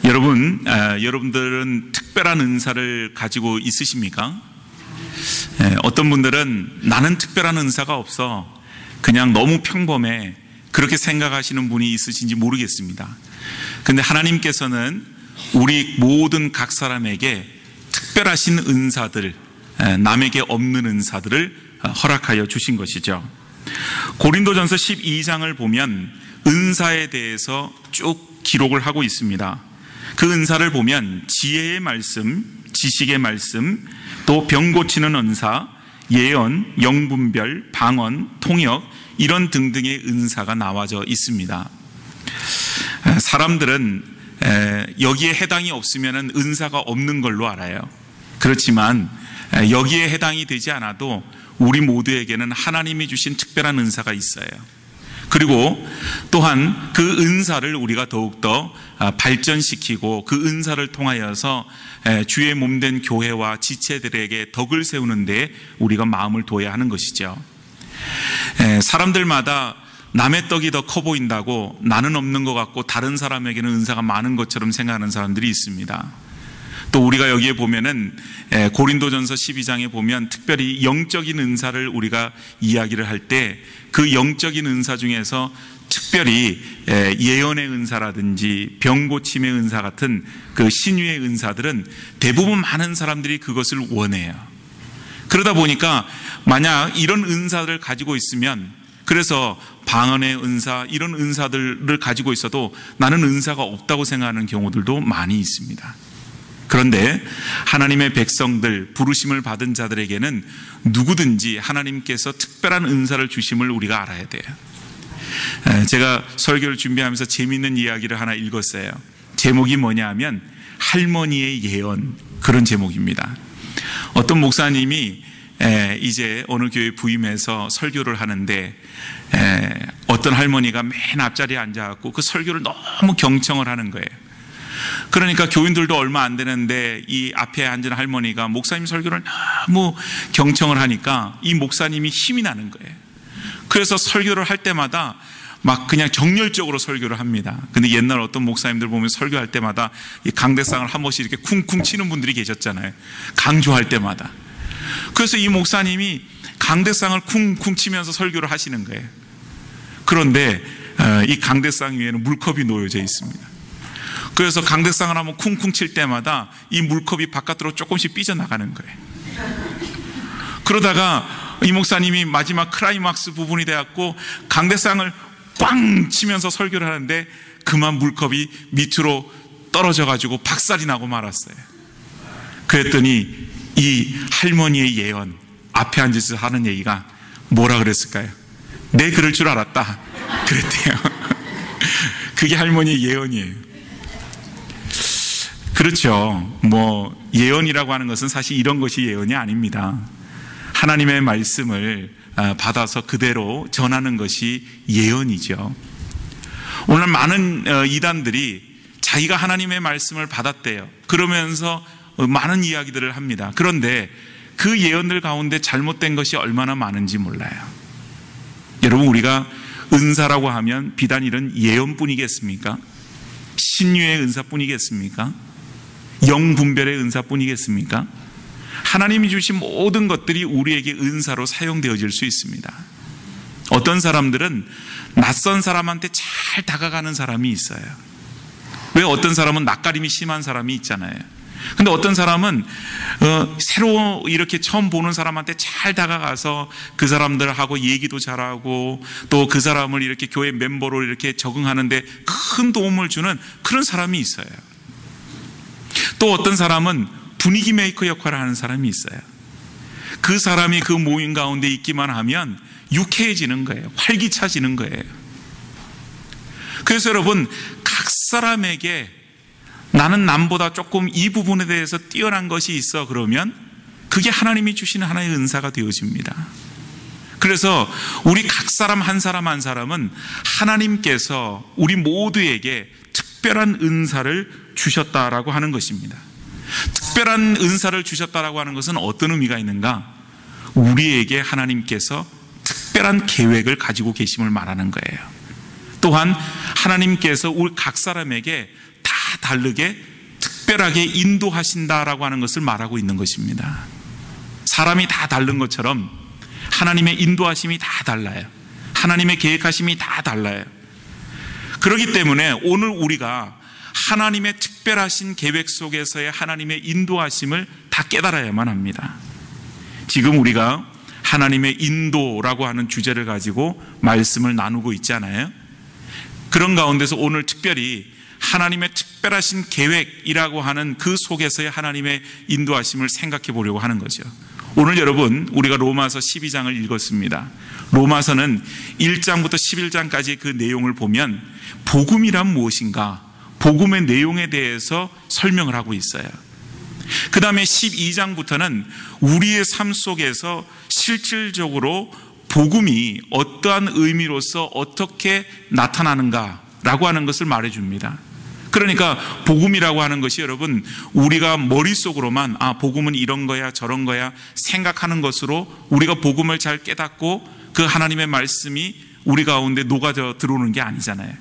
여러분들은 특별한 은사를 가지고 있으십니까? 어떤 분들은 나는 특별한 은사가 없어, 그냥 너무 평범해, 그렇게 생각하시는 분이 있으신지 모르겠습니다. 근데 하나님께서는 우리 모든 각 사람에게 특별하신 은사들, 남에게 없는 은사들을 허락하여 주신 것이죠. 고린도전서 12장을 보면 은사에 대해서 쭉 기록을 하고 있습니다. 그 은사를 보면 지혜의 말씀, 지식의 말씀, 또 병 고치는 은사, 예언, 영분별, 방언, 통역, 이런 등등의 은사가 나와져 있습니다. 사람들은 여기에 해당이 없으면 은사가 없는 걸로 알아요. 그렇지만 여기에 해당이 되지 않아도 우리 모두에게는 하나님이 주신 특별한 은사가 있어요. 그리고 또한 그 은사를 우리가 더욱더 발전시키고 그 은사를 통하여서 주의 몸된 교회와 지체들에게 덕을 세우는 데 우리가 마음을 둬야 하는 것이죠. 사람들마다 남의 떡이 더 커 보인다고 나는 없는 것 같고 다른 사람에게는 은사가 많은 것처럼 생각하는 사람들이 있습니다. 또 우리가 여기에 보면은 고린도전서 12장에 보면 특별히 영적인 은사를 우리가 이야기를 할 때 그 영적인 은사 중에서 특별히 예언의 은사라든지 병 고침의 은사 같은 그 신유의 은사들은 대부분 많은 사람들이 그것을 원해요. 그러다 보니까 만약 이런 은사를 가지고 있으면, 그래서 방언의 은사, 이런 은사들을 가지고 있어도 나는 은사가 없다고 생각하는 경우들도 많이 있습니다. 그런데 하나님의 백성들, 부르심을 받은 자들에게는 누구든지 하나님께서 특별한 은사를 주심을 우리가 알아야 돼요. 제가 설교를 준비하면서 재미있는 이야기를 하나 읽었어요. 제목이 뭐냐 하면 할머니의 예언, 그런 제목입니다. 어떤 목사님이 이제 어느 교회 부임해서 설교를 하는데 어떤 할머니가 맨 앞자리에 앉아갖고 그 설교를 너무 경청을 하는 거예요. 그러니까 교인들도 얼마 안 되는데 이 앞에 앉은 할머니가 목사님 설교를 너무 경청을 하니까 이 목사님이 힘이 나는 거예요. 그래서 설교를 할 때마다 막 그냥 정열적으로 설교를 합니다. 근데 옛날 어떤 목사님들 보면 설교할 때마다 이 강대상을 한 번씩 이렇게 쿵쿵 치는 분들이 계셨잖아요. 강조할 때마다. 그래서 이 목사님이 강대상을 쿵쿵 치면서 설교를 하시는 거예요. 그런데 이 강대상 위에는 물컵이 놓여져 있습니다. 그래서 강대상을 한번 쿵쿵 칠 때마다 이 물컵이 바깥으로 조금씩 삐져나가는 거예요. 그러다가 이 목사님이 마지막 클라이막스 부분이 되었고 강대상을 꽝 치면서 설교를 하는데 그만 물컵이 밑으로 떨어져 가지고 박살이 나고 말았어요. 그랬더니 이 할머니의 예언, 앞에 앉아서 하는 얘기가 뭐라 그랬을까요? 내 그럴 줄 알았다 그랬대요. 그게 할머니의 예언이에요. 그렇죠. 예언이라고 하는 것은 사실 이런 것이 예언이 아닙니다. 하나님의 말씀을 받아서 그대로 전하는 것이 예언이죠. 오늘 많은 이단들이 자기가 하나님의 말씀을 받았대요. 그러면서 많은 이야기들을 합니다. 그런데 그 예언들 가운데 잘못된 것이 얼마나 많은지 몰라요. 여러분, 우리가 은사라고 하면 비단 이런 예언뿐이겠습니까? 신유의 은사뿐이겠습니까? 영분별의 은사뿐이겠습니까? 하나님이 주신 모든 것들이 우리에게 은사로 사용되어질 수 있습니다. 어떤 사람들은 낯선 사람한테 잘 다가가는 사람이 있어요. 왜? 어떤 사람은 낯가림이 심한 사람이 있잖아요. 근데 어떤 사람은 새로 이렇게 처음 보는 사람한테 잘 다가가서 그 사람들하고 얘기도 잘하고 또 그 사람을 이렇게 교회 멤버로 이렇게 적응하는데 큰 도움을 주는 그런 사람이 있어요. 또 어떤 사람은 분위기 메이커 역할을 하는 사람이 있어요. 그 사람이 그 모임 가운데 있기만 하면 유쾌해지는 거예요. 활기차지는 거예요. 그래서 여러분, 각 사람에게 나는 남보다 조금 이 부분에 대해서 뛰어난 것이 있어, 그러면 그게 하나님이 주시는 하나의 은사가 되어집니다. 그래서 우리 각 사람 한 사람 한 사람은 하나님께서 우리 모두에게 특별한 은사를 주셨다라고 하는 것입니다. 특별한 은사를 주셨다라고 하는 것은 어떤 의미가 있는가? 우리에게 하나님께서 특별한 계획을 가지고 계심을 말하는 거예요. 또한 하나님께서 우리 각 사람에게 다 다르게 특별하게 인도하신다라고 하는 것을 말하고 있는 것입니다. 사람이 다 다른 것처럼 하나님의 인도하심이 다 달라요. 하나님의 계획하심이 다 달라요. 그렇기 때문에 오늘 우리가 하나님의 특별하신 계획 속에서의 하나님의 인도하심을 다 깨달아야만 합니다. 지금 우리가 하나님의 인도라고 하는 주제를 가지고 말씀을 나누고 있잖아요. 그런 가운데서 오늘 특별히 하나님의 특별하신 계획이라고 하는 그 속에서의 하나님의 인도하심을 생각해 보려고 하는 거죠. 오늘 여러분 우리가 로마서 12장을 읽었습니다. 로마서는 1장부터 11장까지 그 내용을 보면 복음이란 무엇인가, 복음의 내용에 대해서 설명을 하고 있어요. 그 다음에 12장부터는 우리의 삶 속에서 실질적으로 복음이 어떠한 의미로서 어떻게 나타나는가라고 하는 것을 말해줍니다. 그러니까 복음이라고 하는 것이 여러분 우리가 머릿속으로만 복음은 이런 거야 저런 거야 생각하는 것으로 우리가 복음을 잘 깨닫고 그 하나님의 말씀이 우리 가운데 녹아져 들어오는 게 아니잖아요.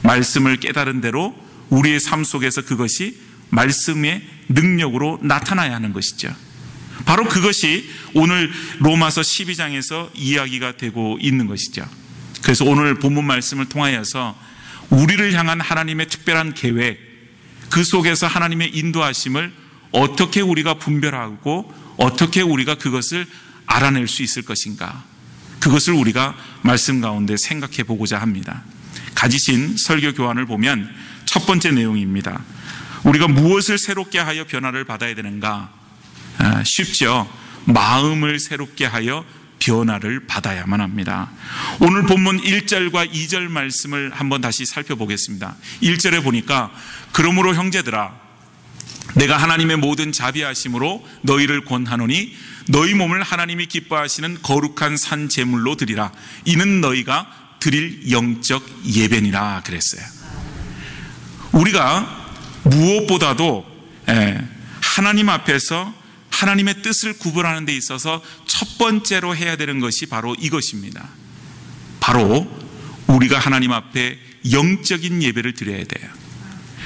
말씀을 깨달은 대로 우리의 삶 속에서 그것이 말씀의 능력으로 나타나야 하는 것이죠. 바로 그것이 오늘 로마서 12장에서 이야기가 되고 있는 것이죠. 그래서 오늘 본문 말씀을 통하여서 우리를 향한 하나님의 특별한 계획, 그 속에서 하나님의 인도하심을 어떻게 우리가 분별하고 어떻게 우리가 그것을 알아낼 수 있을 것인가, 그것을 우리가 말씀 가운데 생각해 보고자 합니다. 가지신 설교 교환을 보면 첫 번째 내용입니다. 우리가 무엇을 새롭게 하여 변화를 받아야 되는가? 쉽죠. 마음을 새롭게 하여 변화를 받아야만 합니다. 오늘 본문 1절과 2절 말씀을 한번 다시 살펴보겠습니다. 1절에 보니까 그러므로 형제들아 내가 하나님의 모든 자비하심으로 너희를 권하노니 너희 몸을 하나님이 기뻐하시는 거룩한 산 제물로 드리라. 이는 너희가 드릴 영적 예배니라 그랬어요. 우리가 무엇보다도 하나님 앞에서 하나님의 뜻을 구분하는 데 있어서 첫 번째로 해야 되는 것이 바로 이것입니다. 바로 우리가 하나님 앞에 영적인 예배를 드려야 돼요.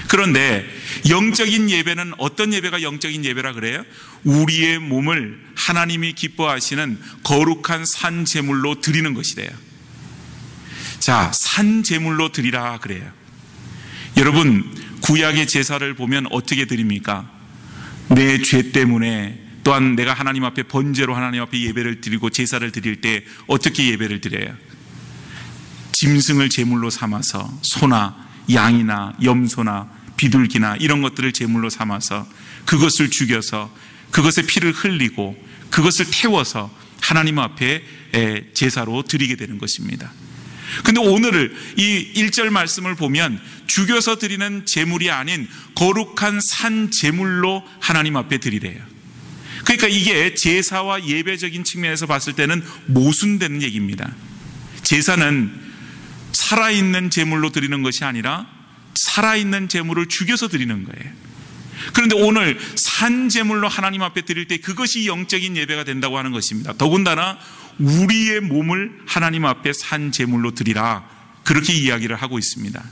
그런데 영적인 예배는 어떤 예배가 영적인 예배라 그래요? 우리의 몸을 하나님이 기뻐하시는 거룩한 산 제물로 드리는 것이래요. 자, 산 제물로 드리라 그래요. 여러분 구약의 제사를 보면 어떻게 드립니까? 내 죄 때문에 또한 내가 하나님 앞에 번제로 하나님 앞에 예배를 드리고 제사를 드릴 때 어떻게 예배를 드려요? 짐승을 제물로 삼아서 소나 양이나 염소나 비둘기나 이런 것들을 제물로 삼아서 그것을 죽여서 그것의 피를 흘리고 그것을 태워서 하나님 앞에 제사로 드리게 되는 것입니다. 근데 오늘 이 1절 말씀을 보면 죽여서 드리는 제물이 아닌 거룩한 산 제물로 하나님 앞에 드리래요. 그러니까 이게 제사와 예배적인 측면에서 봤을 때는 모순되는 얘기입니다. 제사는 살아있는 제물로 드리는 것이 아니라 살아있는 제물을 죽여서 드리는 거예요. 그런데 오늘 산 제물로 하나님 앞에 드릴 때 그것이 영적인 예배가 된다고 하는 것입니다. 더군다나 우리의 몸을 하나님 앞에 산 제물로 드리라, 그렇게 이야기를 하고 있습니다.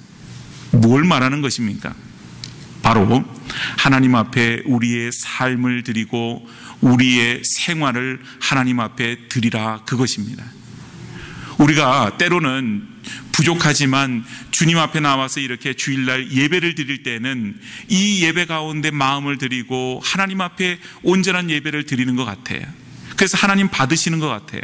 뭘 말하는 것입니까? 바로 하나님 앞에 우리의 삶을 드리고 우리의 생활을 하나님 앞에 드리라, 그것입니다. 우리가 때로는 부족하지만 주님 앞에 나와서 이렇게 주일날 예배를 드릴 때는 이 예배 가운데 마음을 드리고 하나님 앞에 온전한 예배를 드리는 것 같아요. 그래서 하나님 받으시는 것 같아요.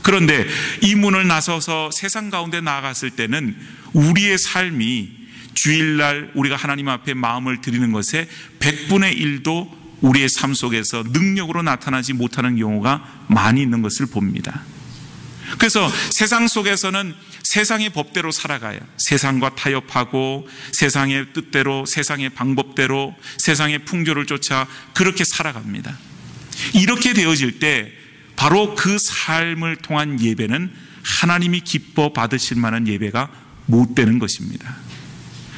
그런데 이 문을 나서서 세상 가운데 나아갔을 때는 우리의 삶이 주일날 우리가 하나님 앞에 마음을 드리는 것에 100분의 1도 우리의 삶 속에서 능력으로 나타나지 못하는 경우가 많이 있는 것을 봅니다. 그래서 세상 속에서는 세상의 법대로 살아가요. 세상과 타협하고 세상의 뜻대로, 세상의 방법대로, 세상의 풍조를 쫓아 그렇게 살아갑니다. 이렇게 되어질 때 바로 그 삶을 통한 예배는 하나님이 기뻐 받으실 만한 예배가 못 되는 것입니다.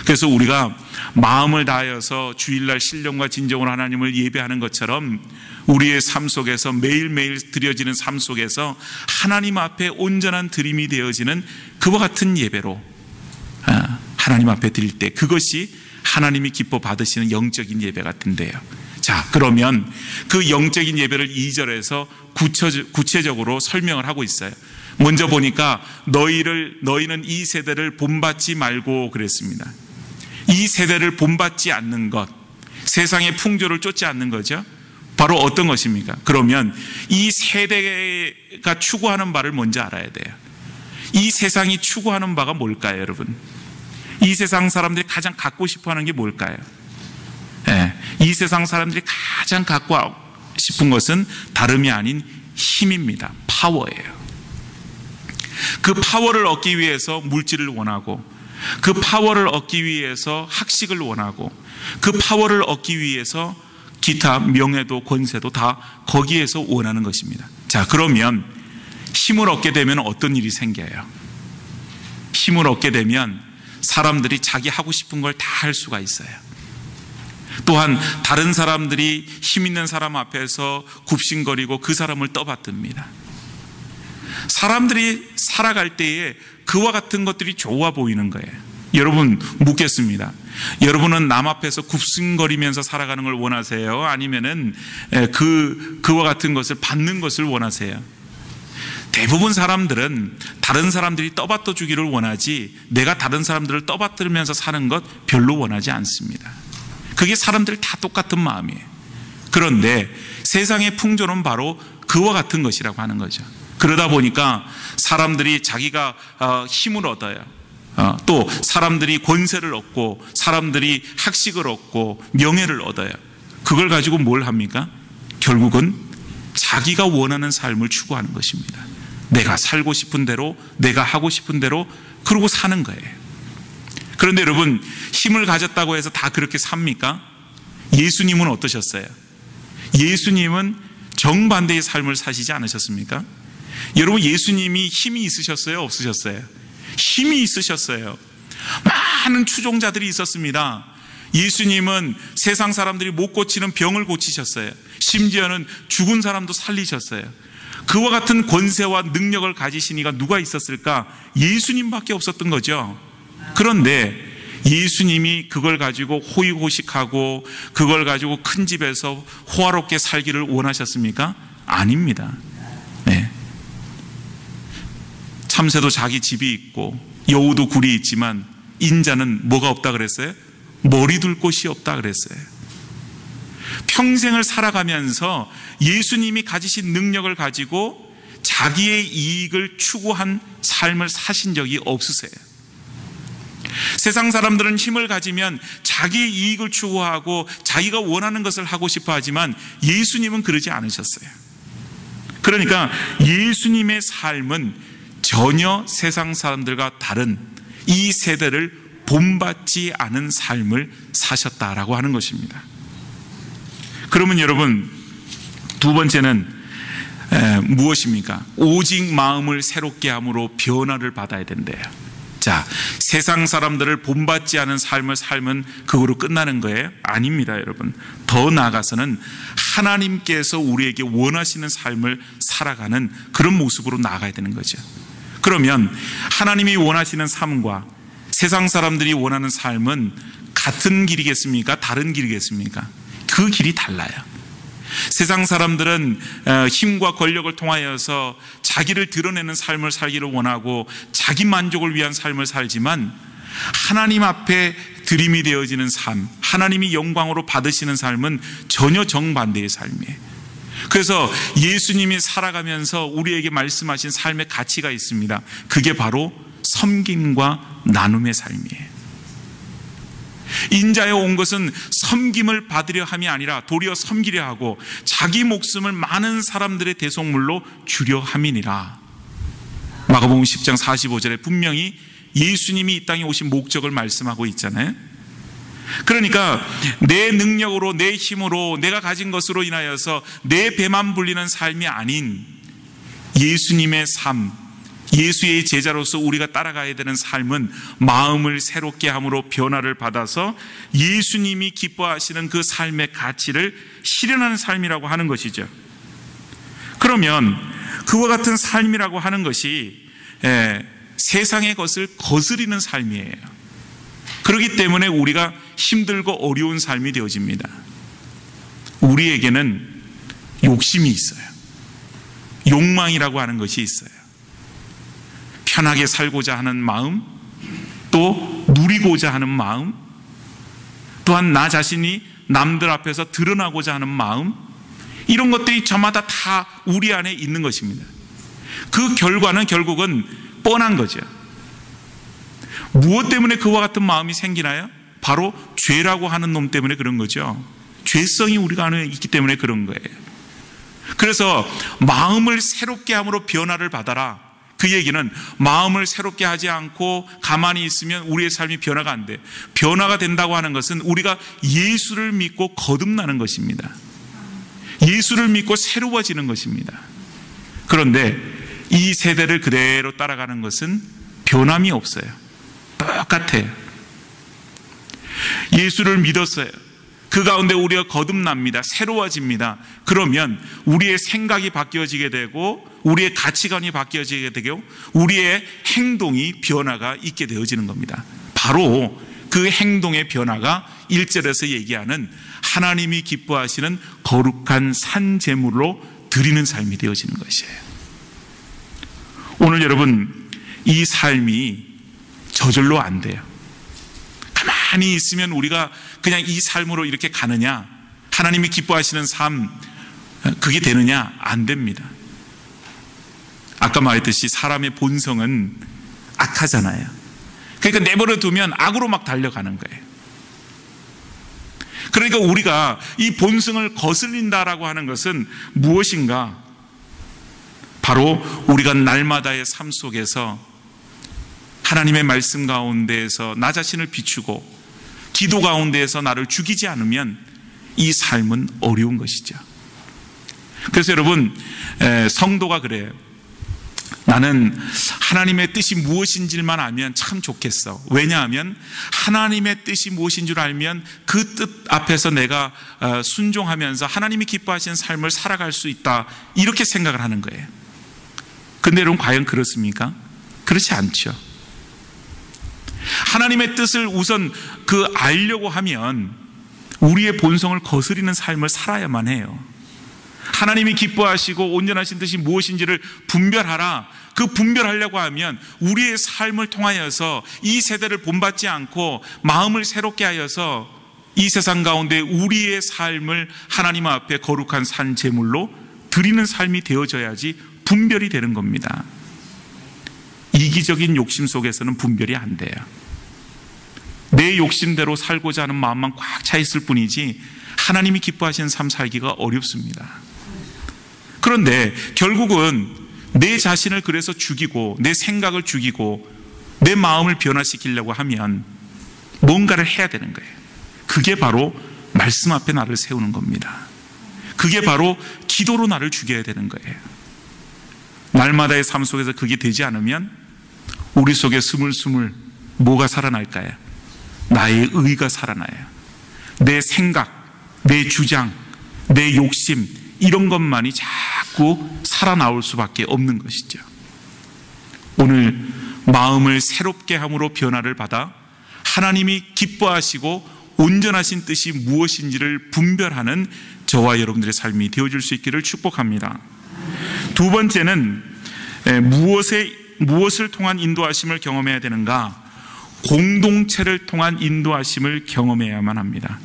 그래서 우리가 마음을 다하여서 주일날 신령과 진정으로 하나님을 예배하는 것처럼 우리의 삶 속에서 매일매일 드려지는 삶 속에서 하나님 앞에 온전한 드림이 되어지는 그와 같은 예배로 하나님 앞에 드릴 때 그것이 하나님이 기뻐 받으시는 영적인 예배 같은데요. 자, 그러면 그 영적인 예배를 2절에서 구체적으로 설명을 하고 있어요. 먼저 보니까 너희는 이 세대를 본받지 말고 그랬습니다. 이 세대를 본받지 않는 것, 세상의 풍조를 쫓지 않는 거죠. 바로 어떤 것입니까? 그러면 이 세대가 추구하는 바를 먼저 알아야 돼요. 이 세상이 추구하는 바가 뭘까요, 여러분? 이 세상 사람들이 가장 갖고 싶어 하는 게 뭘까요? 이 세상 사람들이 가장 갖고 싶은 것은 다름이 아닌 힘입니다. 파워예요. 그 파워를 얻기 위해서 물질을 원하고, 그 파워를 얻기 위해서 학식을 원하고, 그 파워를 얻기 위해서 기타 명예도 권세도 다 거기에서 원하는 것입니다. 자, 그러면 힘을 얻게 되면 어떤 일이 생겨요? 힘을 얻게 되면 사람들이 자기 하고 싶은 걸 다 할 수가 있어요. 또한 다른 사람들이 힘 있는 사람 앞에서 굽신거리고 그 사람을 떠받듭니다. 사람들이 살아갈 때에 그와 같은 것들이 좋아 보이는 거예요. 여러분, 묻겠습니다. 여러분은 남 앞에서 굽신거리면서 살아가는 걸 원하세요? 아니면은 그와 같은 것을 받는 것을 원하세요? 대부분 사람들은 다른 사람들이 떠받쳐 주기를 원하지, 내가 다른 사람들을 떠받들면서 사는 것 별로 원하지 않습니다. 그게 사람들 다 똑같은 마음이에요. 그런데 세상의 풍조는 바로 그와 같은 것이라고 하는 거죠. 그러다 보니까 사람들이 자기가 힘을 얻어요. 또 사람들이 권세를 얻고, 사람들이 학식을 얻고 명예를 얻어요. 그걸 가지고 뭘 합니까? 결국은 자기가 원하는 삶을 추구하는 것입니다. 내가 살고 싶은 대로, 내가 하고 싶은 대로 그러고 사는 거예요. 그런데 여러분, 힘을 가졌다고 해서 다 그렇게 삽니까? 예수님은 어떠셨어요? 예수님은 정반대의 삶을 사시지 않으셨습니까? 여러분, 예수님이 힘이 있으셨어요? 없으셨어요? 힘이 있으셨어요. 많은 추종자들이 있었습니다. 예수님은 세상 사람들이 못 고치는 병을 고치셨어요. 심지어는 죽은 사람도 살리셨어요. 그와 같은 권세와 능력을 가지신 이가 누가 있었을까? 예수님밖에 없었던 거죠. 그런데 예수님이 그걸 가지고 호의호식하고 그걸 가지고 큰 집에서 호화롭게 살기를 원하셨습니까? 아닙니다. 네. 참새도 자기 집이 있고 여우도 굴이 있지만 인자는 뭐가 없다 그랬어요? 머리 둘 곳이 없다 그랬어요. 평생을 살아가면서 예수님이 가지신 능력을 가지고 자기의 이익을 추구한 삶을 사신 적이 없으세요. 세상 사람들은 힘을 가지면 자기의 이익을 추구하고 자기가 원하는 것을 하고 싶어 하지만 예수님은 그러지 않으셨어요. 그러니까 예수님의 삶은 전혀 세상 사람들과 다른 이 세대를 본받지 않은 삶을 사셨다라고 하는 것입니다. 그러면 여러분, 두 번째는 무엇입니까? 오직 마음을 새롭게 함으로 변화를 받아야 된대요. 자, 세상 사람들을 본받지 않은 삶을 살면 그거로 끝나는 거예요? 아닙니다, 여러분. 더 나아가서는 하나님께서 우리에게 원하시는 삶을 살아가는 그런 모습으로 나아가야 되는 거죠. 그러면 하나님이 원하시는 삶과 세상 사람들이 원하는 삶은 같은 길이겠습니까? 다른 길이겠습니까? 그 길이 달라요. 세상 사람들은 힘과 권력을 통하여서 자기를 드러내는 삶을 살기를 원하고 자기 만족을 위한 삶을 살지만, 하나님 앞에 드림이 되어지는 삶, 하나님이 영광으로 받으시는 삶은 전혀 정반대의 삶이에요. 그래서 예수님이 살아가면서 우리에게 말씀하신 삶의 가치가 있습니다. 그게 바로 섬김과 나눔의 삶이에요. 인자에 온 것은 섬김을 받으려 함이 아니라 도리어 섬기려 하고 자기 목숨을 많은 사람들의 대속물로 주려 함이니라. 마가복음 10장 45절에 분명히 예수님이 이 땅에 오신 목적을 말씀하고 있잖아요. 그러니까 내 능력으로, 내 힘으로, 내가 가진 것으로 인하여서 내 배만 불리는 삶이 아닌 예수님의 삶, 예수의 제자로서 우리가 따라가야 되는 삶은 마음을 새롭게 함으로 변화를 받아서 예수님이 기뻐하시는 그 삶의 가치를 실현하는 삶이라고 하는 것이죠. 그러면 그와 같은 삶이라고 하는 것이 세상의 것을 거스리는 삶이에요. 그렇기 때문에 우리가 힘들고 어려운 삶이 되어집니다. 우리에게는 욕심이 있어요. 욕망이라고 하는 것이 있어요. 편하게 살고자 하는 마음, 또 누리고자 하는 마음, 또한 나 자신이 남들 앞에서 드러나고자 하는 마음, 이런 것들이 저마다 다 우리 안에 있는 것입니다. 그 결과는 결국은 뻔한 거죠. 무엇 때문에 그와 같은 마음이 생기나요? 바로 죄라고 하는 놈 때문에 그런 거죠. 죄성이 우리가 안에 있기 때문에 그런 거예요. 그래서 마음을 새롭게 함으로 변화를 받아라. 그 얘기는 마음을 새롭게 하지 않고 가만히 있으면 우리의 삶이 변화가 안 돼. 변화가 된다고 하는 것은 우리가 예수를 믿고 거듭나는 것입니다. 예수를 믿고 새로워지는 것입니다. 그런데 이 세대를 그대로 따라가는 것은 변함이 없어요. 똑같아요. 예수를 믿었어요. 그 가운데 우리가 거듭납니다. 새로워집니다. 그러면 우리의 생각이 바뀌어지게 되고 우리의 가치관이 바뀌어지게 되고 우리의 행동이 변화가 있게 되어지는 겁니다. 바로 그 행동의 변화가 1절에서 얘기하는 하나님이 기뻐하시는 거룩한 산제물로 드리는 삶이 되어지는 것이에요. 오늘 여러분, 이 삶이 저절로 안 돼요. 가만히 있으면 우리가 그냥 이 삶으로 이렇게 가느냐, 하나님이 기뻐하시는 삶, 그게 되느냐? 안 됩니다. 아까 말했듯이 사람의 본성은 악하잖아요. 그러니까 내버려 두면 악으로 막 달려가는 거예요. 그러니까 우리가 이 본성을 거슬린다라고 하는 것은 무엇인가? 바로 우리가 날마다의 삶 속에서 하나님의 말씀 가운데에서 나 자신을 비추고 기도 가운데에서 나를 죽이지 않으면 이 삶은 어려운 것이죠. 그래서 여러분, 성도가 그래요. 나는 하나님의 뜻이 무엇인지만 알면 참 좋겠어. 왜냐하면 하나님의 뜻이 무엇인 줄 알면 그 뜻 앞에서 내가 순종하면서 하나님이 기뻐하시는 삶을 살아갈 수 있다, 이렇게 생각을 하는 거예요. 근데 여러분, 과연 그렇습니까? 그렇지 않죠. 하나님의 뜻을 우선 알려고 하면 우리의 본성을 거스리는 삶을 살아야만 해요. 하나님이 기뻐하시고 온전하신 뜻이 무엇인지를 분별하라. 그 분별하려고 하면 우리의 삶을 통하여서 이 세대를 본받지 않고 마음을 새롭게 하여서 이 세상 가운데 우리의 삶을 하나님 앞에 거룩한 산 제물로 드리는 삶이 되어져야지 분별이 되는 겁니다. 이기적인 욕심 속에서는 분별이 안 돼요. 내 욕심대로 살고자 하는 마음만 꽉 차 있을 뿐이지 하나님이 기뻐하시는 삶 살기가 어렵습니다. 그런데 결국은 내 자신을 그래서 죽이고 내 생각을 죽이고 내 마음을 변화시키려고 하면 뭔가를 해야 되는 거예요. 그게 바로 말씀 앞에 나를 세우는 겁니다. 그게 바로 기도로 나를 죽여야 되는 거예요. 날마다의 삶 속에서 그게 되지 않으면 우리 속에 스물스물 뭐가 살아날까요? 나의 의가 살아나요. 내 생각, 내 주장, 내 욕심, 이런 것만이 자꾸 살아나올 수밖에 없는 것이죠. 오늘 마음을 새롭게 함으로 변화를 받아 하나님이 기뻐하시고 온전하신 뜻이 무엇인지를 분별하는 저와 여러분들의 삶이 되어줄 수 있기를 축복합니다. 두 번째는 무엇을 통한 인도하심을 경험해야 되는가? 공동체를 통한 인도하심을 경험해야만 합니다.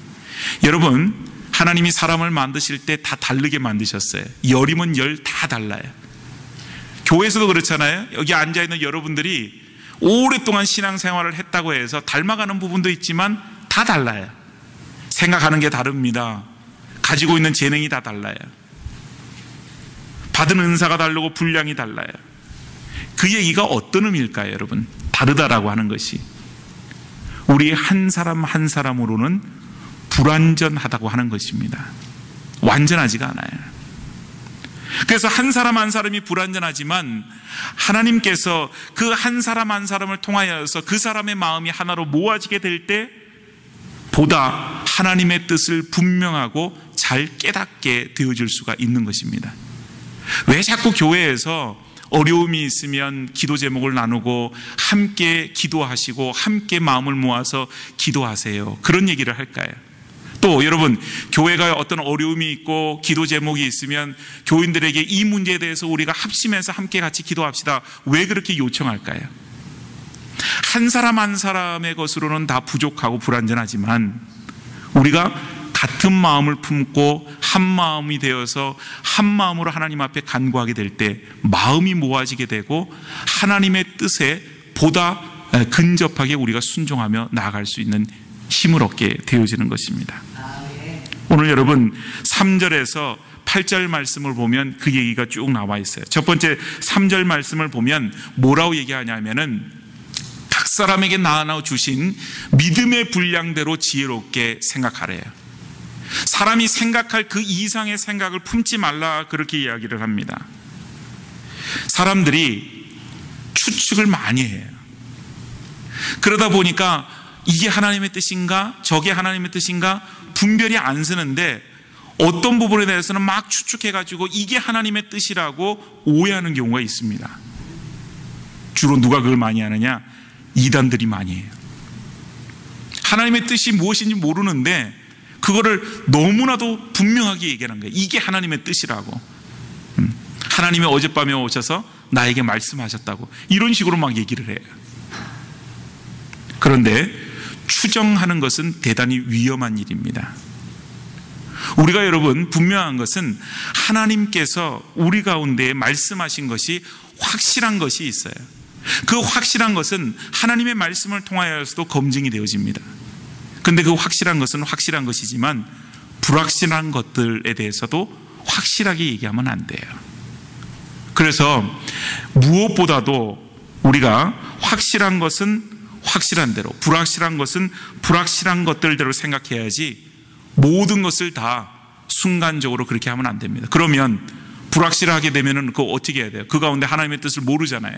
여러분, 하나님이 사람을 만드실 때 다 다르게 만드셨어요. 열이면 열 다 달라요. 교회에서도 그렇잖아요. 여기 앉아있는 여러분들이 오랫동안 신앙생활을 했다고 해서 닮아가는 부분도 있지만 다 달라요. 생각하는 게 다릅니다. 가지고 있는 재능이 다 달라요. 받은 은사가 다르고 분량이 달라요. 그 얘기가 어떤 의미일까요, 여러분? 다르다라고 하는 것이 우리 한 사람 한 사람으로는 불완전하다고 하는 것입니다. 완전하지가 않아요. 그래서 한 사람 한 사람이 불완전하지만 하나님께서 그 한 사람 한 사람을 통하여서 그 사람의 마음이 하나로 모아지게 될 때 보다 하나님의 뜻을 분명하고 잘 깨닫게 되어질 수가 있는 것입니다. 왜 자꾸 교회에서 어려움이 있으면 기도 제목을 나누고 함께 기도하시고 함께 마음을 모아서 기도하세요. 그런 얘기를 할까요? 또 여러분, 교회가 어떤 어려움이 있고 기도 제목이 있으면 교인들에게 이 문제에 대해서 우리가 합심해서 함께 같이 기도합시다. 왜 그렇게 요청할까요? 한 사람 한 사람의 것으로는 다 부족하고 불완전하지만 우리가 같은 마음을 품고 한 마음이 되어서 한 마음으로 하나님 앞에 간구하게 될 때 마음이 모아지게 되고 하나님의 뜻에 보다 근접하게 우리가 순종하며 나아갈 수 있는 힘을 얻게 되어지는 것입니다. 오늘 여러분 3절에서 8절 말씀을 보면 그 얘기가 쭉 나와 있어요. 첫 번째 3절 말씀을 보면 뭐라고 얘기하냐면은 각 사람에게 나눠 주신 믿음의 분량대로 지혜롭게 생각하래요. 사람이 생각할 그 이상의 생각을 품지 말라, 그렇게 이야기를 합니다. 사람들이 추측을 많이 해요. 그러다 보니까 이게 하나님의 뜻인가 저게 하나님의 뜻인가 분별이 안 서는데 어떤 부분에 대해서는 막 추측해가지고 이게 하나님의 뜻이라고 오해하는 경우가 있습니다. 주로 누가 그걸 많이 하느냐? 이단들이 많이 해요. 하나님의 뜻이 무엇인지 모르는데 그거를 너무나도 분명하게 얘기하는 거예요. 이게 하나님의 뜻이라고. 하나님이 어젯밤에 오셔서 나에게 말씀하셨다고 이런 식으로 막 얘기를 해요. 그런데 추정하는 것은 대단히 위험한 일입니다. 우리가 여러분 분명한 것은 하나님께서 우리 가운데 말씀하신 것이 확실한 것이 있어요. 그 확실한 것은 하나님의 말씀을 통하여서도 검증이 되어집니다. 그런데 그 확실한 것은 확실한 것이지만 불확실한 것들에 대해서도 확실하게 얘기하면 안 돼요. 그래서 무엇보다도 우리가 확실한 것은 확실한 대로, 불확실한 것은 불확실한 것들대로 생각해야지 모든 것을 다 순간적으로 그렇게 하면 안 됩니다. 그러면 불확실하게 되면은 그거 어떻게 해야 돼요? 그 가운데 하나님의 뜻을 모르잖아요.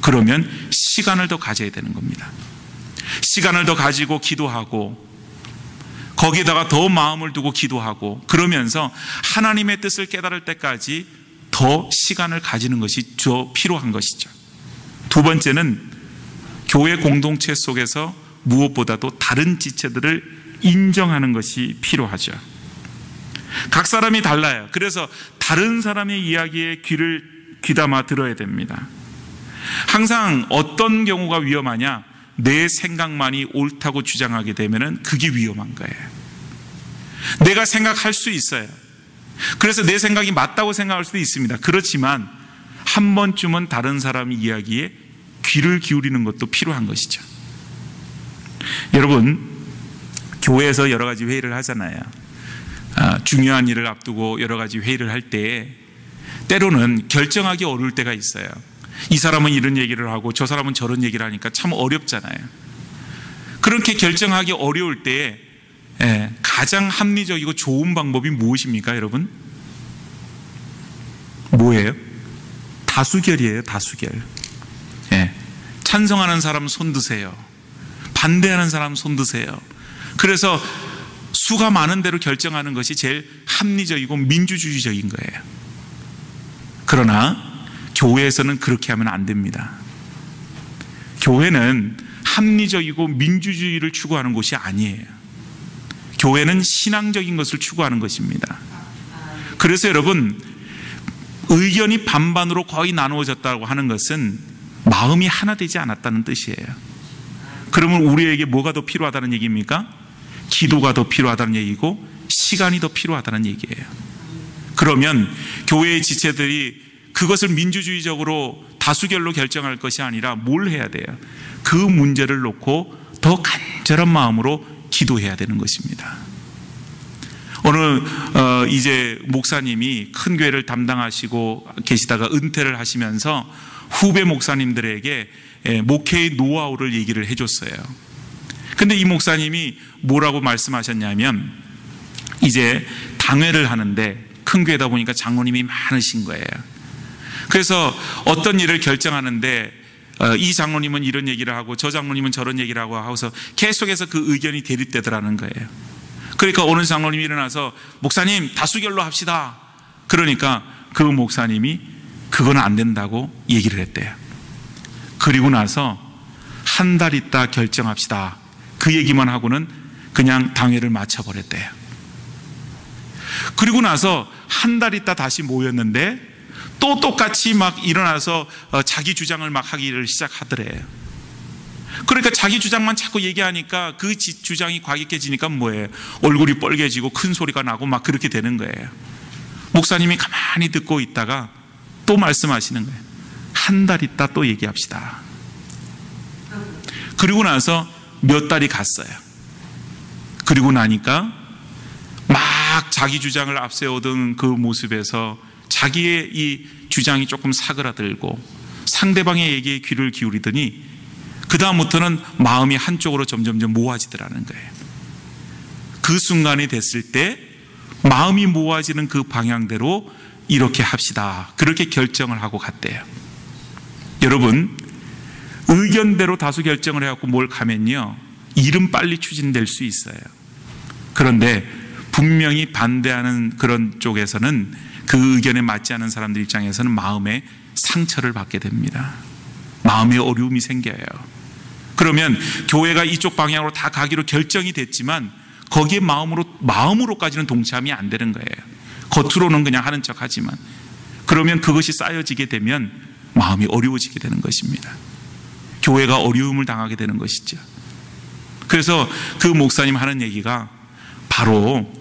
그러면 시간을 더 가져야 되는 겁니다. 시간을 더 가지고 기도하고 거기에다가 더 마음을 두고 기도하고 그러면서 하나님의 뜻을 깨달을 때까지 더 시간을 가지는 것이 더 필요한 것이죠. 두 번째는 교회 공동체 속에서 무엇보다도 다른 지체들을 인정하는 것이 필요하죠. 각 사람이 달라요. 그래서 다른 사람의 이야기에 귀를 귀담아 들어야 됩니다. 항상 어떤 경우가 위험하냐? 내 생각만이 옳다고 주장하게 되면 그게 위험한 거예요. 내가 생각할 수 있어요. 그래서 내 생각이 맞다고 생각할 수도 있습니다. 그렇지만 한 번쯤은 다른 사람의 이야기에 귀를 기울이는 것도 필요한 것이죠. 여러분, 교회에서 여러 가지 회의를 하잖아요. 중요한 일을 앞두고 여러 가지 회의를 할 때 때로는 결정하기 어려울 때가 있어요. 이 사람은 이런 얘기를 하고 저 사람은 저런 얘기를 하니까 참 어렵잖아요. 그렇게 결정하기 어려울 때에 가장 합리적이고 좋은 방법이 무엇입니까, 여러분? 뭐예요? 다수결이에요, 다수결. 찬성하는 사람 손 드세요. 반대하는 사람 손 드세요. 그래서 수가 많은 대로 결정하는 것이 제일 합리적이고 민주주의적인 거예요. 그러나 교회에서는 그렇게 하면 안 됩니다. 교회는 합리적이고 민주주의를 추구하는 곳이 아니에요. 교회는 신앙적인 것을 추구하는 것입니다. 그래서 여러분, 의견이 반반으로 거의 나누어졌다고 하는 것은 마음이 하나 되지 않았다는 뜻이에요. 그러면 우리에게 뭐가 더 필요하다는 얘기입니까? 기도가 더 필요하다는 얘기고 시간이 더 필요하다는 얘기예요. 그러면 교회의 지체들이 그것을 민주주의적으로 다수결로 결정할 것이 아니라 뭘 해야 돼요? 그 문제를 놓고 더 간절한 마음으로 기도해야 되는 것입니다. 오늘 이제 목사님이 큰 교회를 담당하시고 계시다가 은퇴를 하시면서 후배 목사님들에게 목회의 노하우를 얘기를 해줬어요. 근데 이 목사님이 뭐라고 말씀하셨냐면 이제 당회를 하는데 큰 교회다 보니까 장로님이 많으신 거예요. 그래서 어떤 일을 결정하는데 이 장로님은 이런 얘기를 하고 저 장로님은 저런 얘기를 하고 하고서 계속해서 그 의견이 대립되더라는 거예요. 그러니까 어느 장로님이 일어나서 목사님 다수결로 합시다. 그러니까 그 목사님이 그건 안 된다고 얘기를 했대요. 그리고 나서 한 달 있다 결정합시다. 그 얘기만 하고는 그냥 당회를 마쳐버렸대요. 그리고 나서 한 달 있다 다시 모였는데 또 똑같이 막 일어나서 자기 주장을 막 하기를 시작하더래요. 그러니까 자기 주장만 자꾸 얘기하니까 그 주장이 과격해지니까 뭐예요? 얼굴이 빨개지고 큰 소리가 나고 막 그렇게 되는 거예요. 목사님이 가만히 듣고 있다가 또 말씀하시는 거예요. 한 달 있다 또 얘기합시다. 그리고 나서 몇 달이 갔어요. 그리고 나니까 막 자기 주장을 앞세우던 그 모습에서 자기의 이 주장이 조금 사그라들고 상대방의 얘기에 귀를 기울이더니 그 다음부터는 마음이 한쪽으로 점점점 모아지더라는 거예요. 그 순간이 됐을 때 마음이 모아지는 그 방향대로 이렇게 합시다. 그렇게 결정을 하고 갔대요. 여러분, 의견대로 다수 결정을 해갖고 뭘 가면요, 일은 빨리 추진될 수 있어요. 그런데 분명히 반대하는 그런 쪽에서는 그 의견에 맞지 않은 사람들 입장에서는 마음에 상처를 받게 됩니다. 마음에 어려움이 생겨요. 그러면 교회가 이쪽 방향으로 다 가기로 결정이 됐지만 거기에 마음으로까지는 동참이 안 되는 거예요. 겉으로는 그냥 하는 척 하지만 그러면 그것이 쌓여지게 되면 마음이 어려워지게 되는 것입니다. 교회가 어려움을 당하게 되는 것이죠. 그래서 그 목사님 하는 얘기가 바로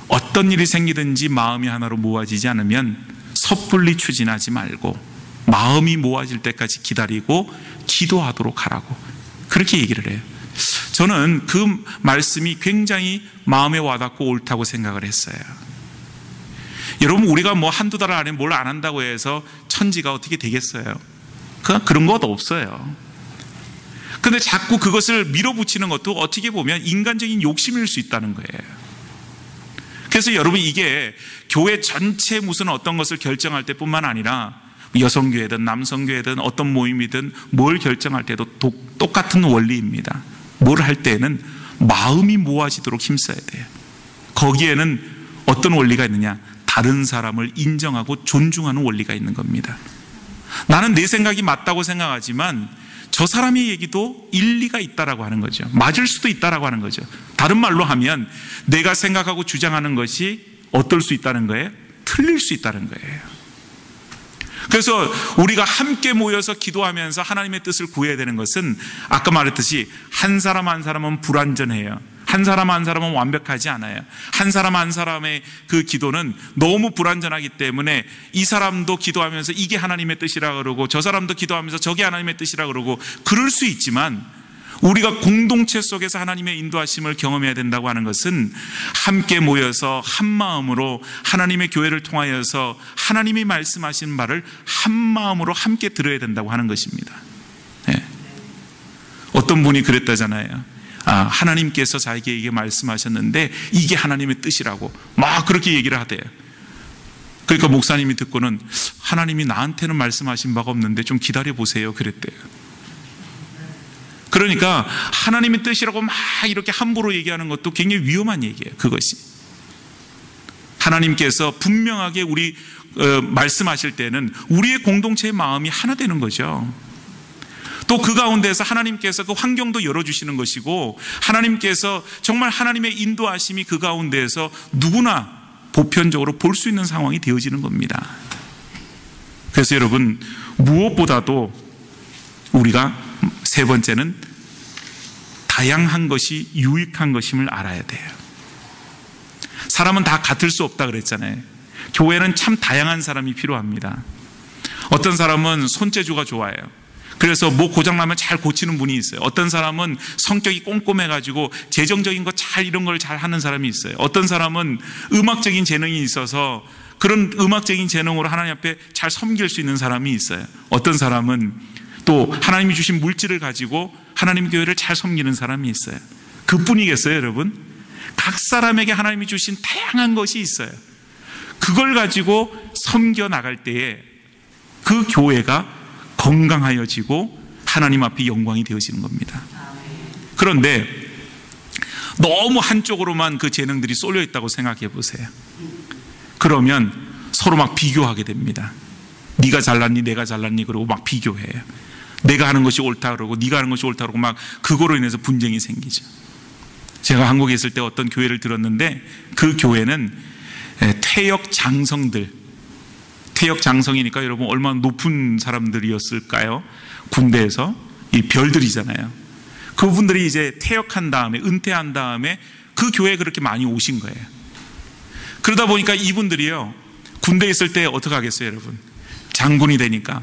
어떤 일이 생기든지 마음이 하나로 모아지지 않으면 섣불리 추진하지 말고 마음이 모아질 때까지 기다리고 기도하도록 하라고 그렇게 얘기를 해요. 저는 그 말씀이 굉장히 마음에 와닿고 옳다고 생각을 했어요. 여러분, 우리가 뭐 한두 달 안에 뭘 안 한다고 해서 천지가 어떻게 되겠어요? 그런 것 없어요. 근데 자꾸 그것을 밀어붙이는 것도 어떻게 보면 인간적인 욕심일 수 있다는 거예요. 그래서 여러분, 이게 교회 전체 무슨 어떤 것을 결정할 때뿐만 아니라 여성교회든 남성교회든 어떤 모임이든 뭘 결정할 때도 똑같은 원리입니다. 뭘 할 때에는 마음이 모아지도록 힘써야 돼요. 거기에는 어떤 원리가 있느냐? 다른 사람을 인정하고 존중하는 원리가 있는 겁니다. 나는 내 생각이 맞다고 생각하지만 저 사람의 얘기도 일리가 있다라고 하는 거죠. 맞을 수도 있다라고 하는 거죠. 다른 말로 하면 내가 생각하고 주장하는 것이 어떨 수 있다는 거예요? 틀릴 수 있다는 거예요. 그래서 우리가 함께 모여서 기도하면서 하나님의 뜻을 구해야 되는 것은 아까 말했듯이 한 사람 한 사람은 불완전해요. 한 사람 한 사람은 완벽하지 않아요. 한 사람 한 사람의 그 기도는 너무 불완전하기 때문에 이 사람도 기도하면서 이게 하나님의 뜻이라 그러고 저 사람도 기도하면서 저게 하나님의 뜻이라 그러고 그럴 수 있지만 우리가 공동체 속에서 하나님의 인도하심을 경험해야 된다고 하는 것은 함께 모여서 한 마음으로 하나님의 교회를 통하여서 하나님이 말씀하시는 말을 한 마음으로 함께 들어야 된다고 하는 것입니다. 네. 어떤 분이 그랬다잖아요. 하나님께서 자기에게 말씀하셨는데 이게 하나님의 뜻이라고 막 그렇게 얘기를 하대요. 그러니까 목사님이 듣고는 하나님이 나한테는 말씀하신 바가 없는데 좀 기다려 보세요 그랬대요. 그러니까 하나님의 뜻이라고 막 이렇게 함부로 얘기하는 것도 굉장히 위험한 얘기예요. 그것이 하나님께서 분명하게 우리 말씀하실 때는 우리의 공동체의 마음이 하나 되는 거죠. 또 그 가운데서 하나님께서 그 환경도 열어주시는 것이고 하나님께서 정말 하나님의 인도하심이 그 가운데에서 누구나 보편적으로 볼 수 있는 상황이 되어지는 겁니다. 그래서 여러분, 무엇보다도 우리가 세 번째는 다양한 것이 유익한 것임을 알아야 돼요. 사람은 다 같을 수 없다 그랬잖아요. 교회는 참 다양한 사람이 필요합니다. 어떤 사람은 손재주가 좋아요. 그래서 뭐 고장나면 잘 고치는 분이 있어요. 어떤 사람은 성격이 꼼꼼해가지고 재정적인 거 잘 이런 걸 잘 하는 사람이 있어요. 어떤 사람은 음악적인 재능이 있어서 그런 음악적인 재능으로 하나님 앞에 잘 섬길 수 있는 사람이 있어요. 어떤 사람은 또 하나님이 주신 물질을 가지고 하나님 교회를 잘 섬기는 사람이 있어요. 그뿐이겠어요, 여러분? 각 사람에게 하나님이 주신 다양한 것이 있어요. 그걸 가지고 섬겨 나갈 때에 그 교회가 건강하여지고 하나님 앞에 영광이 되어지는 겁니다. 그런데 너무 한쪽으로만 그 재능들이 쏠려 있다고 생각해 보세요. 그러면 서로 막 비교하게 됩니다. 네가 잘났니 내가 잘났니 그러고 막 비교해요. 내가 하는 것이 옳다 그러고 네가 하는 것이 옳다 그러고 막 그거로 인해서 분쟁이 생기죠. 제가 한국에 있을 때 어떤 교회를 들었는데 그 교회는 퇴역 장성들, 퇴역 장성이니까 여러분 얼마나 높은 사람들이었을까요? 군대에서 이 별들이잖아요. 그분들이 이제 퇴역한 다음에 은퇴한 다음에 그 교회에 그렇게 많이 오신 거예요. 그러다 보니까 이분들이요 군대에 있을 때 어떻게 하겠어요 여러분? 장군이 되니까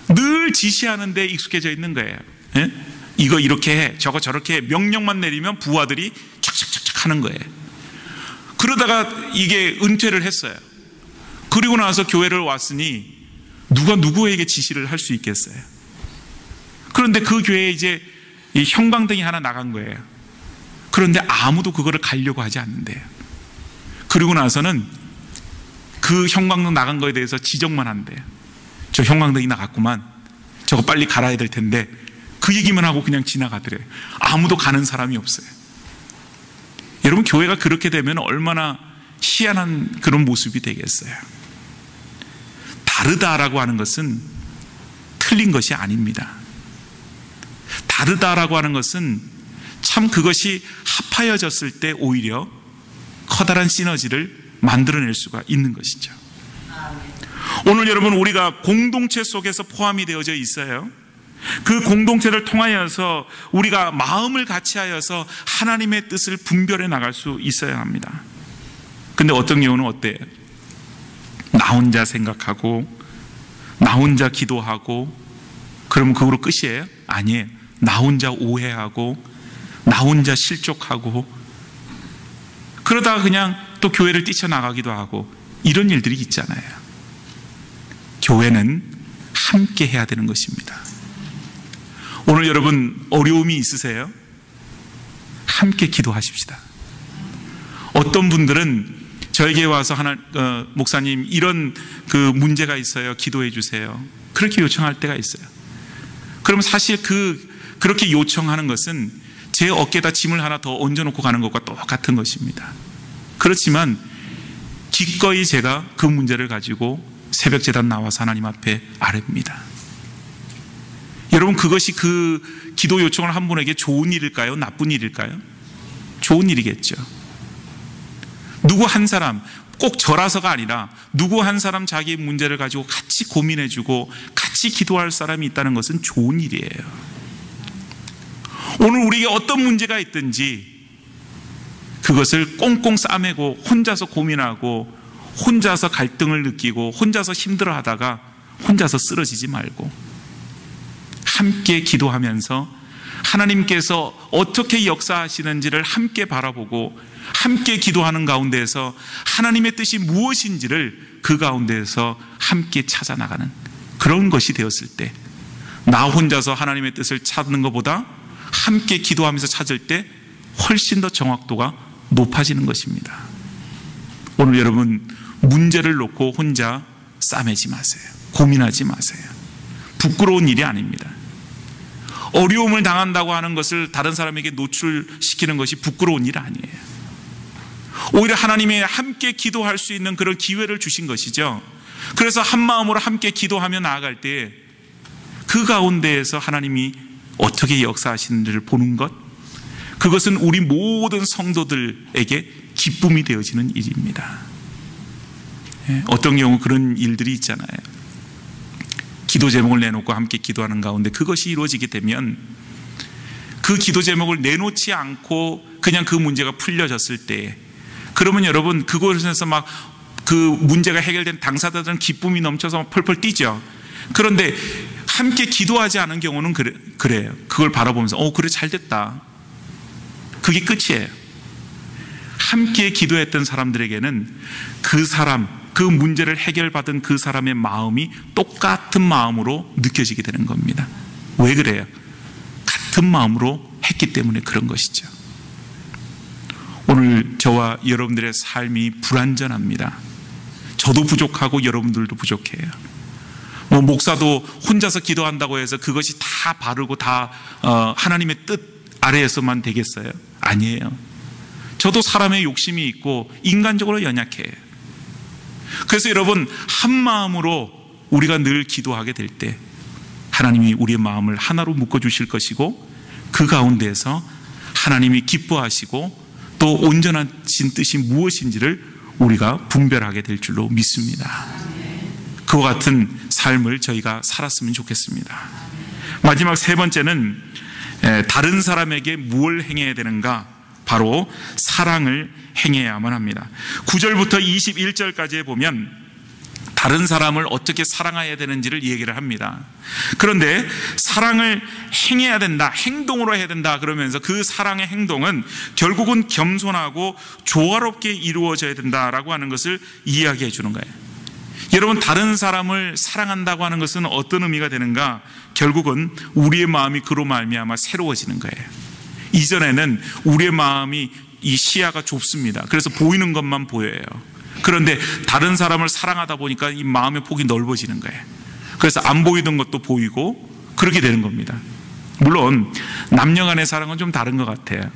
늘 지시하는 데 익숙해져 있는 거예요. 예? 이거 이렇게 해 저거 저렇게 해 명령만 내리면 부하들이 착착착착 하는 거예요. 그러다가 이게 은퇴를 했어요. 그리고 나서 교회를 왔으니 누가 누구에게 지시를 할 수 있겠어요? 그런데 그 교회에 이제 이 형광등이 하나 나간 거예요. 그런데 아무도 그거를 가려고 하지 않는데요. 그리고 나서는 그 형광등 나간 거에 대해서 지적만 한대요. 저 형광등이 나갔구만. 저거 빨리 갈아야 될 텐데 그 얘기만 하고 그냥 지나가더래요. 아무도 가는 사람이 없어요. 여러분 교회가 그렇게 되면 얼마나 희한한 그런 모습이 되겠어요. 다르다라고 하는 것은 틀린 것이 아닙니다. 다르다라고 하는 것은 참 그것이 합하여졌을 때 오히려 커다란 시너지를 만들어낼 수가 있는 것이죠. 오늘 여러분 우리가 공동체 속에서 포함이 되어져 있어요. 그 공동체를 통하여서 우리가 마음을 같이 하여서 하나님의 뜻을 분별해 나갈 수 있어야 합니다. 근데 어떤 경우는 어때요? 나 혼자 생각하고 나 혼자 기도하고 그러면 그거로 끝이에요? 아니에요. 나 혼자 오해하고 나 혼자 실족하고 그러다가 그냥 또 교회를 뛰쳐나가기도 하고 이런 일들이 있잖아요. 교회는 함께 해야 되는 것입니다. 오늘 여러분 어려움이 있으세요? 함께 기도하십시다. 어떤 분들은 저에게 와서 목사님 이런 그 문제가 있어요. 기도해 주세요. 그렇게 요청할 때가 있어요. 그럼 사실 그렇게 요청하는 것은 제 어깨에다 짐을 하나 더 얹어놓고 가는 것과 똑같은 것입니다. 그렇지만 기꺼이 제가 그 문제를 가지고 새벽 제단 나와서 하나님 앞에 아뢰입니다. 여러분 그것이 그 기도 요청을 한 분에게 좋은 일일까요? 나쁜 일일까요? 좋은 일이겠죠. 누구 한 사람 꼭 저라서가 아니라 누구 한 사람 자기 문제를 가지고 같이 고민해주고 같이 기도할 사람이 있다는 것은 좋은 일이에요. 오늘 우리에게 어떤 문제가 있든지 그것을 꽁꽁 싸매고 혼자서 고민하고 혼자서 갈등을 느끼고 혼자서 힘들어하다가 혼자서 쓰러지지 말고 함께 기도하면서 하나님께서 어떻게 역사하시는지를 함께 바라보고 함께 기도하는 가운데에서 하나님의 뜻이 무엇인지를 그 가운데에서 함께 찾아나가는 그런 것이 되었을 때 나 혼자서 하나님의 뜻을 찾는 것보다 함께 기도하면서 찾을 때 훨씬 더 정확도가 높아지는 것입니다. 오늘 여러분 문제를 놓고 혼자 싸매지 마세요. 고민하지 마세요. 부끄러운 일이 아닙니다. 어려움을 당한다고 하는 것을 다른 사람에게 노출시키는 것이 부끄러운 일 아니에요. 오히려 하나님이 함께 기도할 수 있는 그런 기회를 주신 것이죠. 그래서 한 마음으로 함께 기도하며 나아갈 때 그 가운데에서 하나님이 어떻게 역사하시는지를 보는 것, 그것은 우리 모든 성도들에게 기쁨이 되어지는 일입니다. 어떤 경우 그런 일들이 있잖아요. 기도 제목을 내놓고 함께 기도하는 가운데 그것이 이루어지게 되면 그 기도 제목을 내놓지 않고 그냥 그 문제가 풀려졌을 때 그러면 여러분 그곳에서 막 그 문제가 해결된 당사자들은 기쁨이 넘쳐서 막 펄펄 뛰죠. 그런데 함께 기도하지 않은 경우는 그래요. 그걸 바라보면서 그래 잘됐다. 그게 끝이에요. 함께 기도했던 사람들에게는 그 문제를 해결받은 그 사람의 마음이 똑같은 마음으로 느껴지게 되는 겁니다. 왜 그래요? 같은 마음으로 했기 때문에 그런 것이죠. 오늘 저와 여러분들의 삶이 불완전합니다. 저도 부족하고 여러분들도 부족해요. 목사도 혼자서 기도한다고 해서 그것이 다 바르고 다 하나님의 뜻 아래에서만 되겠어요? 아니에요. 저도 사람의 욕심이 있고 인간적으로 연약해요. 그래서 여러분 한 마음으로 우리가 늘 기도하게 될 때 하나님이 우리의 마음을 하나로 묶어주실 것이고 그 가운데에서 하나님이 기뻐하시고 또 온전하신 뜻이 무엇인지를 우리가 분별하게 될 줄로 믿습니다. 그와 같은 삶을 저희가 살았으면 좋겠습니다. 마지막 세 번째는 다른 사람에게 무엇을 행해야 되는가? 바로 사랑을 행해야만 합니다. 9절부터 21절까지에 보면 다른 사람을 어떻게 사랑해야 되는지를 얘기를 합니다. 그런데 사랑을 행해야 된다, 행동으로 해야 된다 그러면서 그 사랑의 행동은 결국은 겸손하고 조화롭게 이루어져야 된다라고 하는 것을 이야기해 주는 거예요. 여러분, 다른 사람을 사랑한다고 하는 것은 어떤 의미가 되는가? 결국은 우리의 마음이 그로 말미암아 새로워지는 거예요. 이전에는 우리의 마음이 이 시야가 좁습니다. 그래서 보이는 것만 보여요. 그런데 다른 사람을 사랑하다 보니까 이 마음의 폭이 넓어지는 거예요. 그래서 안 보이던 것도 보이고 그렇게 되는 겁니다. 물론 남녀 간의 사랑은 좀 다른 것 같아요.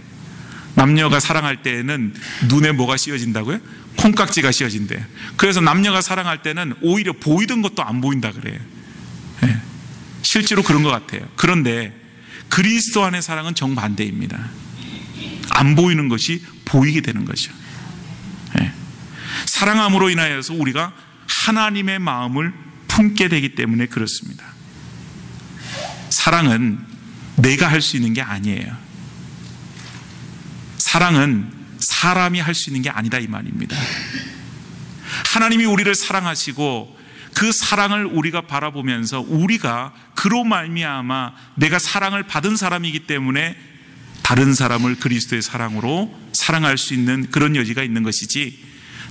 남녀가 사랑할 때에는 눈에 뭐가 씌어진다고요? 콩깍지가 씌어진대요. 그래서 남녀가 사랑할 때는 오히려 보이던 것도 안 보인다 그래요. 네. 실제로 그런 것 같아요. 그런데 그리스도 안의 사랑은 정반대입니다. 안 보이는 것이 보이게 되는 거죠. 네. 사랑함으로 인하여서 우리가 하나님의 마음을 품게 되기 때문에 그렇습니다. 사랑은 내가 할 수 있는 게 아니에요. 사랑은 사람이 할 수 있는 게 아니다 이 말입니다. 하나님이 우리를 사랑하시고 그 사랑을 우리가 바라보면서 우리가 그로 말미암아 내가 사랑을 받은 사람이기 때문에 다른 사람을 그리스도의 사랑으로 사랑할 수 있는 그런 여지가 있는 것이지,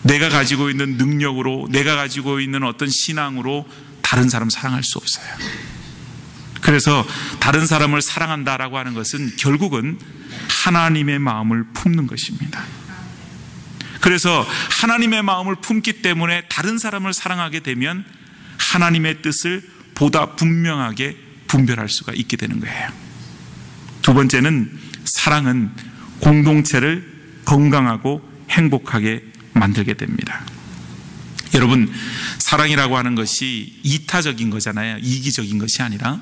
내가 가지고 있는 능력으로, 내가 가지고 있는 어떤 신앙으로 다른 사람 사랑할 수 없어요. 그래서 다른 사람을 사랑한다라고 하는 것은 결국은 하나님의 마음을 품는 것입니다. 그래서 하나님의 마음을 품기 때문에 다른 사람을 사랑하게 되면 하나님의 뜻을 보다 분명하게 분별할 수가 있게 되는 거예요. 두 번째는 사랑은 공동체를 건강하고 행복하게 만들게 됩니다. 여러분, 사랑이라고 하는 것이 이타적인 거잖아요. 이기적인 것이 아니라.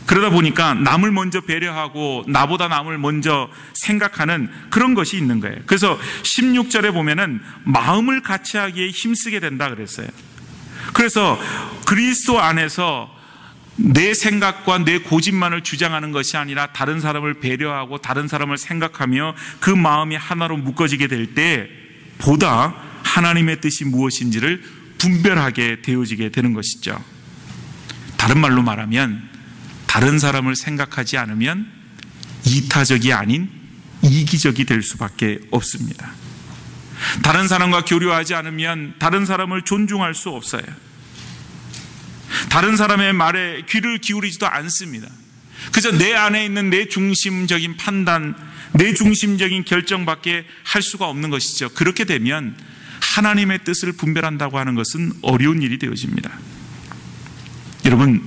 그러다 보니까 남을 먼저 배려하고 나보다 남을 먼저 생각하는 그런 것이 있는 거예요. 그래서 16절에 보면은 마음을 같이 하기에 힘쓰게 된다 그랬어요. 그래서 그리스도 안에서 내 생각과 내 고집만을 주장하는 것이 아니라 다른 사람을 배려하고 다른 사람을 생각하며 그 마음이 하나로 묶어지게 될 때 보다 하나님의 뜻이 무엇인지를 분별하게 되어지게 되는 것이죠. 다른 말로 말하면 다른 사람을 생각하지 않으면 이타적이 아닌 이기적이 될 수밖에 없습니다. 다른 사람과 교류하지 않으면 다른 사람을 존중할 수 없어요. 다른 사람의 말에 귀를 기울이지도 않습니다. 그저 내 안에 있는 내 중심적인 판단, 내 중심적인 결정밖에 할 수가 없는 것이죠. 그렇게 되면 하나님의 뜻을 분별한다고 하는 것은 어려운 일이 되어집니다. 여러분,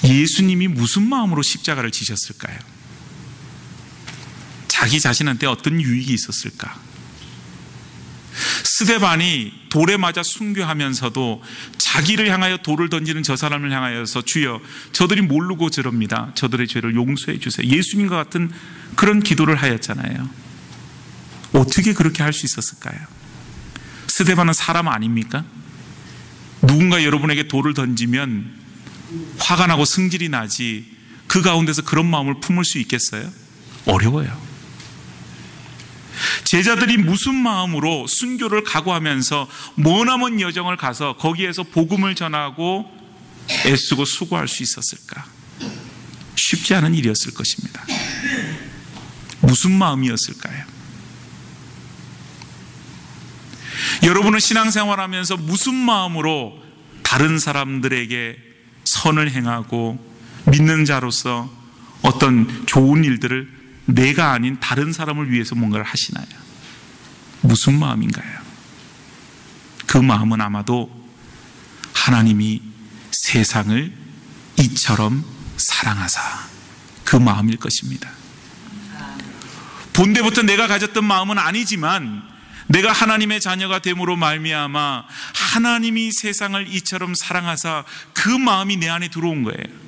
예수님이 무슨 마음으로 십자가를 지셨을까요? 자기 자신한테 어떤 유익이 있었을까? 스데반이 돌에 맞아 순교하면서도 자기를 향하여 돌을 던지는 저 사람을 향하여서 주여 저들이 모르고 저럽니다. 저들의 죄를 용서해 주세요. 예수님과 같은 그런 기도를 하였잖아요. 어떻게 그렇게 할 수 있었을까요? 스데반은 사람 아닙니까? 누군가 여러분에게 돌을 던지면 화가 나고 승질이 나지 그 가운데서 그런 마음을 품을 수 있겠어요? 어려워요. 제자들이 무슨 마음으로 순교를 각오하면서 머나먼 여정을 가서 거기에서 복음을 전하고 애쓰고 수고할 수 있었을까? 쉽지 않은 일이었을 것입니다. 무슨 마음이었을까요? 여러분은 신앙생활하면서 무슨 마음으로 다른 사람들에게 선을 행하고 믿는 자로서 어떤 좋은 일들을 내가 아닌 다른 사람을 위해서 뭔가를 하시나요? 무슨 마음인가요? 그 마음은 아마도 하나님이 세상을 이처럼 사랑하사 그 마음일 것입니다. 본래부터 내가 가졌던 마음은 아니지만 내가 하나님의 자녀가 됨으로 말미암아 하나님이 세상을 이처럼 사랑하사 그 마음이 내 안에 들어온 거예요.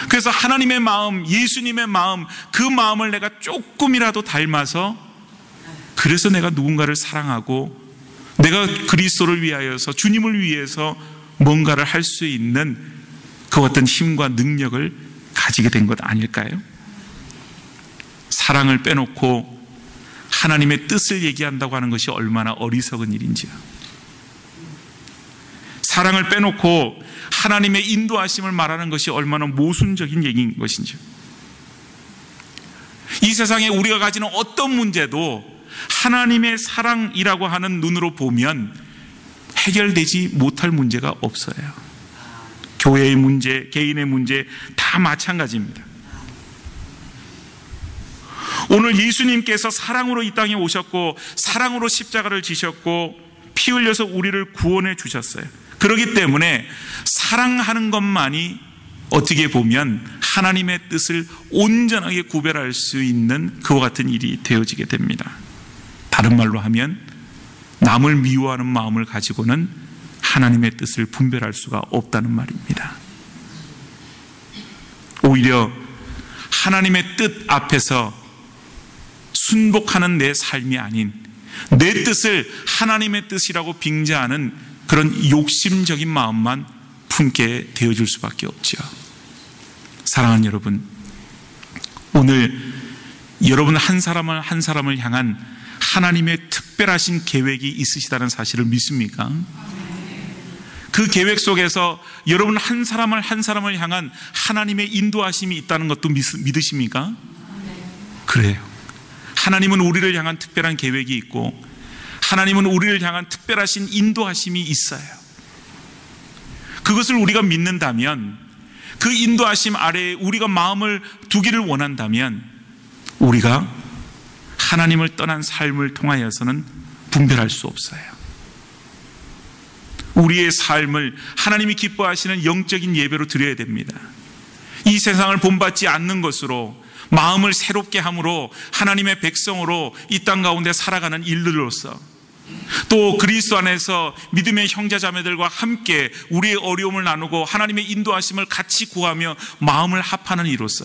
그래서 하나님의 마음, 예수님의 마음, 그 마음을 내가 조금이라도 닮아서, 그래서 내가 누군가를 사랑하고 내가 그리스도를 위하여서, 주님을 위해서 뭔가를 할 수 있는 그 어떤 힘과 능력을 가지게 된 것 아닐까요? 사랑을 빼놓고 하나님의 뜻을 얘기한다고 하는 것이 얼마나 어리석은 일인지요. 사랑을 빼놓고 하나님의 인도하심을 말하는 것이 얼마나 모순적인 얘기인 것인지요. 이 세상에 우리가 가지는 어떤 문제도 하나님의 사랑이라고 하는 눈으로 보면 해결되지 못할 문제가 없어요. 교회의 문제, 개인의 문제 다 마찬가지입니다. 오늘 예수님께서 사랑으로 이 땅에 오셨고 사랑으로 십자가를 지셨고 피 흘려서 우리를 구원해 주셨어요. 그렇기 때문에 사랑하는 것만이 어떻게 보면 하나님의 뜻을 온전하게 구별할 수 있는 그와 같은 일이 되어지게 됩니다. 다른 말로 하면 남을 미워하는 마음을 가지고는 하나님의 뜻을 분별할 수가 없다는 말입니다. 오히려 하나님의 뜻 앞에서 순복하는 내 삶이 아닌 내 뜻을 하나님의 뜻이라고 빙자하는 그런 욕심적인 마음만 품게 되어줄 수밖에 없죠. 사랑하는 여러분, 오늘 여러분 한 사람을 한 사람을 향한 하나님의 특별하신 계획이 있으시다는 사실을 믿습니까? 그 계획 속에서 여러분 한 사람을 한 사람을 향한 하나님의 인도하심이 있다는 것도 믿으십니까? 그래요. 하나님은 우리를 향한 특별한 계획이 있고 하나님은 우리를 향한 특별하신 인도하심이 있어요. 그것을 우리가 믿는다면, 그 인도하심 아래에 우리가 마음을 두기를 원한다면 우리가 하나님을 떠난 삶을 통하여서는 분별할 수 없어요. 우리의 삶을 하나님이 기뻐하시는 영적인 예배로 드려야 됩니다. 이 세상을 본받지 않는 것으로 마음을 새롭게 함으로 하나님의 백성으로 이 땅 가운데 살아가는 일들로서, 또 그리스도 안에서 믿음의 형제자매들과 함께 우리의 어려움을 나누고 하나님의 인도하심을 같이 구하며 마음을 합하는 이로써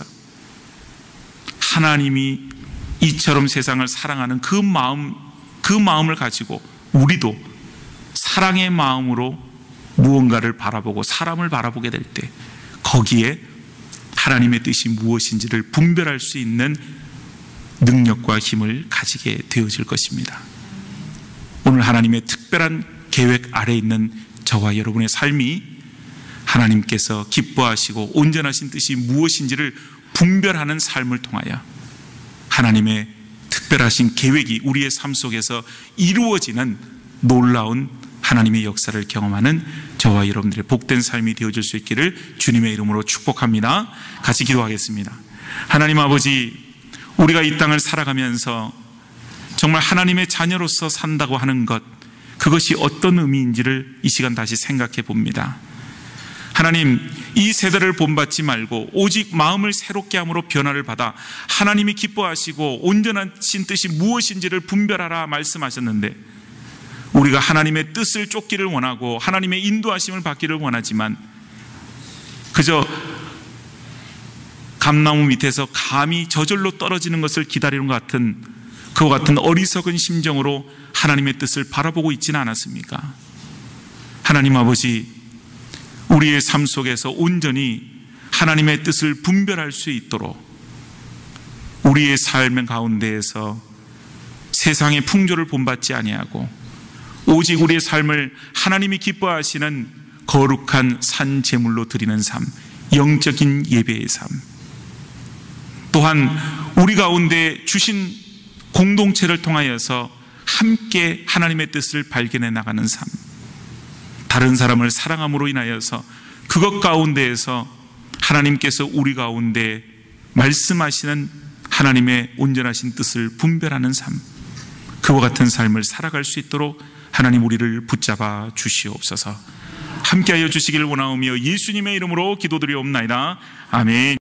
하나님이 이처럼 세상을 사랑하는 그 마음을 가지고 우리도 사랑의 마음으로 무언가를 바라보고 사람을 바라보게 될 때 거기에 하나님의 뜻이 무엇인지를 분별할 수 있는 능력과 힘을 가지게 되어질 것입니다. 오늘 하나님의 특별한 계획 아래 있는 저와 여러분의 삶이 하나님께서 기뻐하시고 온전하신 뜻이 무엇인지를 분별하는 삶을 통하여 하나님의 특별하신 계획이 우리의 삶 속에서 이루어지는 놀라운 하나님의 역사를 경험하는 저와 여러분들의 복된 삶이 되어질 수 있기를 주님의 이름으로 축복합니다. 같이 기도하겠습니다. 하나님 아버지, 우리가 이 땅을 살아가면서 정말 하나님의 자녀로서 산다고 하는 것, 그것이 어떤 의미인지를 이 시간 다시 생각해 봅니다. 하나님, 이 세대를 본받지 말고 오직 마음을 새롭게 함으로 변화를 받아 하나님이 기뻐하시고 온전하신 뜻이 무엇인지를 분별하라 말씀하셨는데, 우리가 하나님의 뜻을 쫓기를 원하고 하나님의 인도하심을 받기를 원하지만 그저 감나무 밑에서 감이 저절로 떨어지는 것을 기다리는 것 같은 그와 같은 어리석은 심정으로 하나님의 뜻을 바라보고 있지는 않았습니까? 하나님 아버지, 우리의 삶 속에서 온전히 하나님의 뜻을 분별할 수 있도록 우리의 삶의 가운데에서 세상의 풍조를 본받지 아니하고 오직 우리의 삶을 하나님이 기뻐하시는 거룩한 산 제물로 드리는 삶, 영적인 예배의 삶, 또한 우리 가운데 주신 공동체를 통하여서 함께 하나님의 뜻을 발견해 나가는 삶, 다른 사람을 사랑함으로 인하여서 그것 가운데에서 하나님께서 우리 가운데 말씀하시는 하나님의 온전하신 뜻을 분별하는 삶, 그와 같은 삶을 살아갈 수 있도록 하나님 우리를 붙잡아 주시옵소서. 함께하여 주시기를 원하오며 예수님의 이름으로 기도드리옵나이다. 아멘.